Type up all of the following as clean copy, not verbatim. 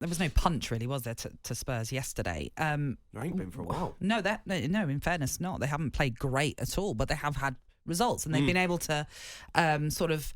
there was no punch really, was there, to Spurs yesterday? There ain't been for a while. No, in fairness, not. They haven't played great at all, but they have had results, and they've been able to sort of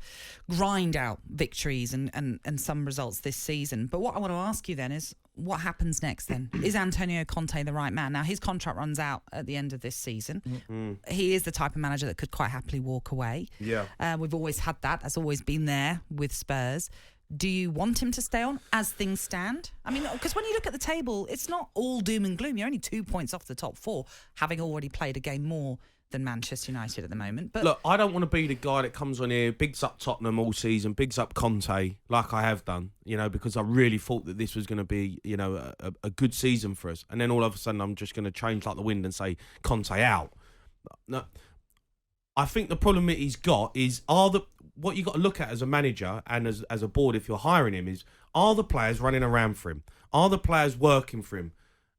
grind out victories and some results this season. But what I want to ask you then is, what happens next then? Is Antonio Conte the right man? Now, his contract runs out at the end of this season. He is the type of manager that could quite happily walk away. Yeah. We've always had that. That's always been there with Spurs. Do you want him to stay on as things stand? I mean, because when you look at the table, it's not all doom and gloom. You're only 2 points off the top four, having already played a game more than Manchester United at the moment. But look, I don't want to be the guy that comes on here, bigs up Tottenham all season, bigs up Conte, like I have done, because I really thought that this was going to be, a good season for us. And then all of a sudden I'm just going to change like the wind and say Conte out. No, I think the problem that he's got is, what you got to look at as a manager and as a board, if you're hiring him, is, are the players running around for him? Are the players working for him?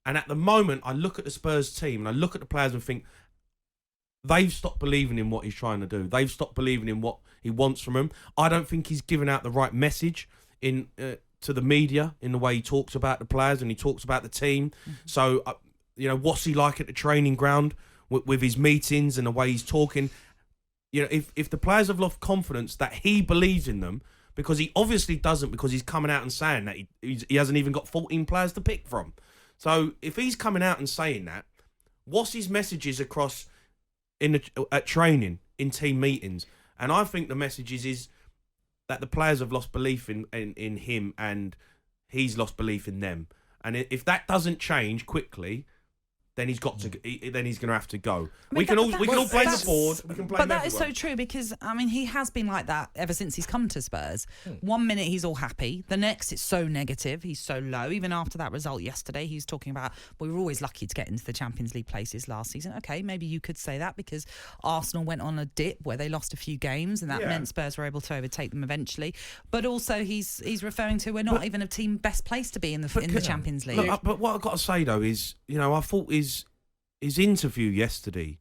And at the moment, I look at the Spurs team and I look at the players and think, they've stopped believing in what he's trying to do. They've stopped believing in what he wants from them. I don't think he's giving out the right message to the media in the way he talks about the players and he talks about the team. So, what's he like at the training ground with his meetings and the way he's talking? If the players have lost confidence that he believes in them, because he obviously doesn't, because he's coming out and saying that he hasn't even got 14 players to pick from. So if he's coming out and saying that, what's his messages across at training, in team meetings? And I think the message is that the players have lost belief in him and he's lost belief in them. And if that doesn't change quickly, then he's got to. Then he's going to have to go. We can all blame the board. We can blame but that everyone. is so true, because he has been like that ever since he's come to Spurs. 1 minute he's all happy, the next it's so negative. He's so low. Even after that result yesterday, he's talking about, we were always lucky to get into the Champions League places last season. Okay, maybe you could say that because Arsenal went on a dip where they lost a few games, and that meant Spurs were able to overtake them eventually. But also he's referring to, we're not even a team best placed to be in the Champions League. Look, but what I've got to say though is, I thought his interview yesterday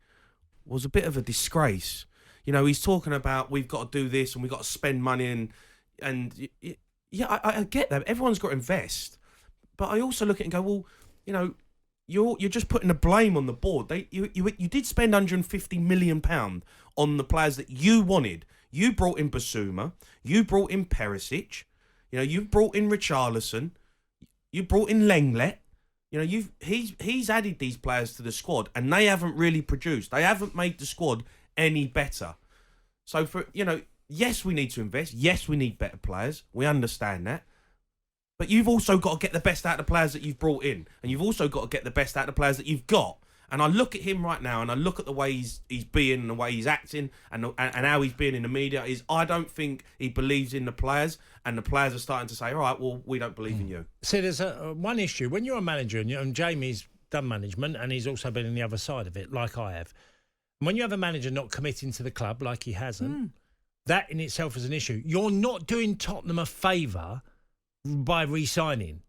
was a bit of a disgrace. He's talking about, we've got to do this and we've got to spend money and I get that. Everyone's got to invest. But I also look at it and go, well, you're just putting the blame on the board. You did spend £150 million on the players that you wanted. You brought in Basuma. You brought in Perisic. You brought in Richarlison. You brought in Lenglet. He's added these players to the squad and they haven't really produced. They haven't made the squad any better. So yes, we need to invest. Yes, we need better players. We understand that. But you've also got to get the best out of the players that you've brought in. And you've also got to get the best out of the players that you've got. And I look at him right now and I look at the way he's being and the way he's acting and how he's being in the media, is I don't think he believes in the players, and the players are starting to say, all right, well, we don't believe in you. See, there's one issue. When you're a manager, and Jamie's done management and he's also been on the other side of it, like I have. When you have a manager not committing to the club like he hasn't, that in itself is an issue. You're not doing Tottenham a favour by re-signing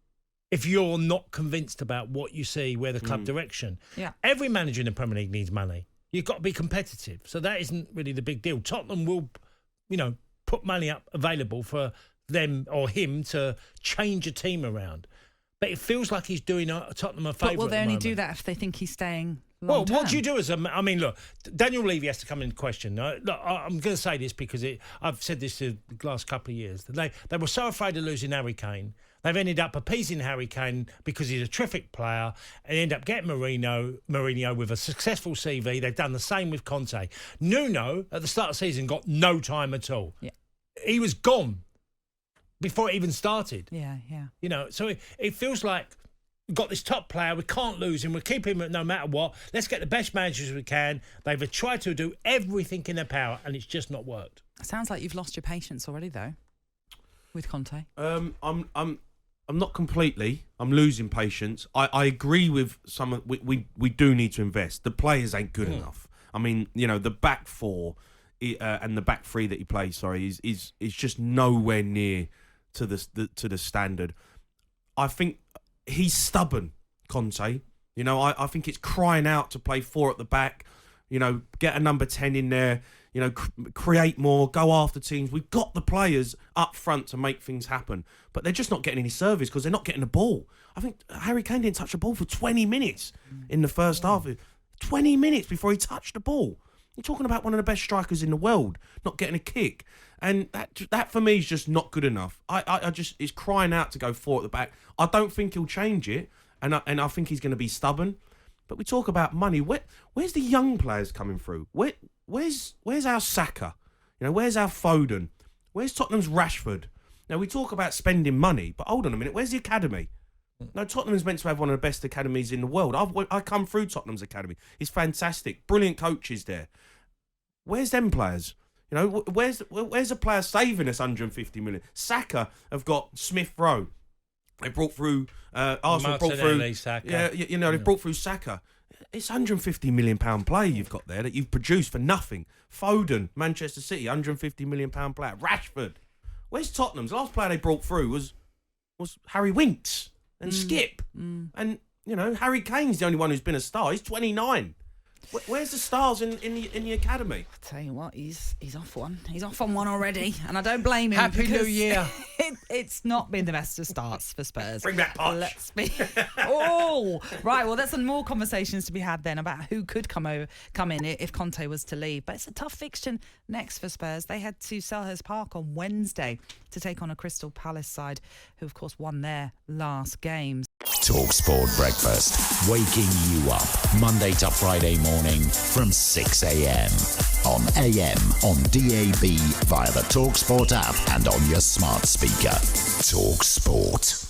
if you're not convinced about what you see, where the club direction. Yeah. Every manager in the Premier League needs money. You've got to be competitive. So that isn't really the big deal. Tottenham will, put money up available for them or him to change a team around. But it feels like he's doing Tottenham a favour. But will they only do that if they think he's staying long term? What do you do as look, Daniel Levy has to come into question. Look, I'm going to say this because I've said this the last couple of years. They were so afraid of losing Harry Kane. They've ended up appeasing Harry Kane because he's a terrific player, and end up getting Mourinho with a successful CV. They've done the same with Conte. Nuno, at the start of the season, got no time at all. Yeah. He was gone before it even started. Yeah. So it feels like we've got this top player, we can't lose him, we'll keep him no matter what. Let's get the best managers we can. They've tried to do everything in their power, and it's just not worked. Sounds like you've lost your patience already, though, with Conte. I'm not completely. I'm losing patience. I agree with some of... We do need to invest. The players ain't good enough. The back four and the back three that he plays, is just nowhere near to the standard. I think he's stubborn, Conte. I think it's crying out to play four at the back. Get a number 10 in there. create more, go after teams. We've got the players up front to make things happen, but they're just not getting any service because they're not getting the ball. I think Harry Kane didn't touch the ball for 20 minutes in the first half. 20 minutes before he touched the ball. You're talking about one of the best strikers in the world not getting a kick, and that for me is just not good enough. I just is crying out to go 4 at the back. I don't think he'll change it, and I think he's going to be stubborn. But we talk about money. Where's the young players coming through? Where's our Saka? Where's our Foden? Where's Tottenham's Rashford? Now, we talk about spending money, but hold on a minute. Where's the academy? No, Tottenham's meant to have one of the best academies in the world. I come through Tottenham's academy. It's fantastic. Brilliant coaches there. Where's them players? Where's a player saving us 150 million? Saka have got Smith Rowe. They brought through Arsenal. Brought through Saka. Yeah, they brought through Saka. It's £150 million player you've got there that you've produced for nothing. Foden, Manchester City, £150 million player. Rashford. Where's Tottenham's? The last player they brought through was Harry Winks and Skip. And, Harry Kane's the only one who's been a star. He's 29. Where's the stars in the academy? I tell you what, he's off one. He's off on one already, and I don't blame him. Happy New Year. It's not been the best of starts for Spurs. Bring that punch. Let's be. Oh, right. Well, there's some more conversations to be had then about who could come in if Conte was to leave. But it's a tough fixture next for Spurs. They head to Selhurst Park on Wednesday to take on a Crystal Palace side who, of course, won their last games. talkSPORT Breakfast, waking you up Monday to Friday morning from 6 a.m. on AM, on DAB, via the talkSPORT app and on your smart speaker. talkSPORT.